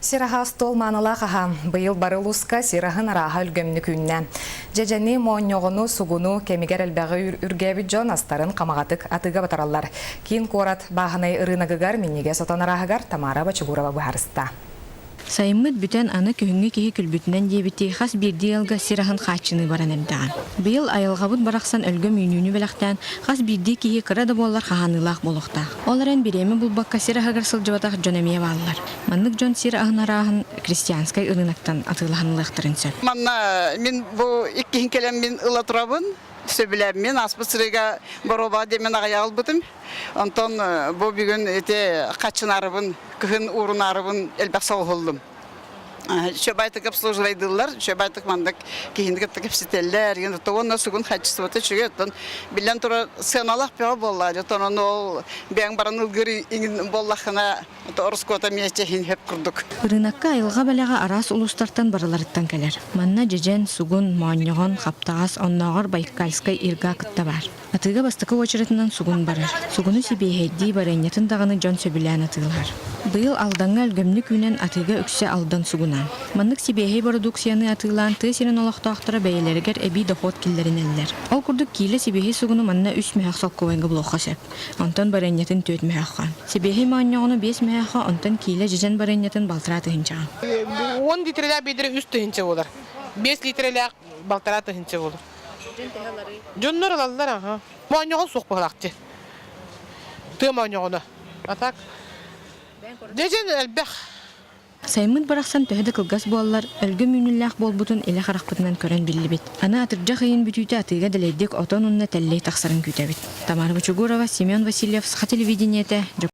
Сираха стол маналақаха быйыл барылуска сирахын араха үлгөмні күнне. Жежені мооньоғыну сугуну кемигер әлбәғі үргәбі жон астарын қамағатык атыға батаралар. Кейін корат бағынай ырынагыгар минеге сотан арахыгар Тамара Бачугурова бұхарыста. Сайыммыт бүтән аны көһүңгө киһи күлбүтүнөн диэбити хас бирди ялга сираһын хаачыны баран элдаан. Быйыл айылгабыт барахсан өлгө мүйнүүнү белактан хас бирди киһи кырада боллар хаханылаах болохта. Оларын биреме булбакка сираһагар сылжыбатах жонемие бааллар. Маннык жон сираһын араһын крестьянскай ырынактан атылаһанылыктарын сөп. Манна мен бу иккин келем мен ыла турабын. Сөбіләм мен аспысырыға бороба демен ағаяғыл бұтым. Онтон бұл бүгін өте қачынарыбын, күхін урынарыбын әлбәқ сау олдым. Шөбайтық обслуживайдылар, шөбайтық мандық кейіндік кепсетелер, енді тоғынна сұғын қачысы бұты шүге. Білен тұра сыналақ беға боллады. Тонын ол бәң баран ұлғыры еңін боллақына орыс кота мейетчехін хеп күрдік. Ырынакка айылға бәләға арас улустартан барыларыттан кәлер. Манна жежен, сугун, мооньоғон, қаптағас, оннағыр байкальскай ирга кытта бар. Атыға бастықы очеретінен сугун барыр. Сугуну себейхейді барайнетін дағаны жон сөбілән атылар. Быйыл алдаңа өлгөмні күнен атыға үксе алдан сугунан. Маннык себейхей продукцияны атылан тысырын олақтақтыра бәйелергер әбей доход киллерін әллер. Ол күрдік кейлі себейхей сугуну манна 3 мәхақ соққуайынғы блоққа сөп. Онтан барайнетін 4 мәхаққан. Себейхей мааньоғыны 5 мәхаққа, онтан кейлі жежен барайнетін балтыра тыхынчаған. 10 литрелер бедері 3 тыхынча болар. 5 литрелер балтыра тыхынча болар. Жоннор алалар, аха. Мааньоғын соқ бағалақты. Ты мааньоғыны. Атак. Жежен әлбәқ. Саймыт барақсан төһөдө кылгас буоллар, өлгө мүнүлләх болбутун эле харакпытынан көрөн билли бит. Аны атыржа кыйын бүтүтө атыга делейдик отон унна теллей тахсарын күтөбит. Тамара Бачугурова, Семен Васильев, Сха телевидениете.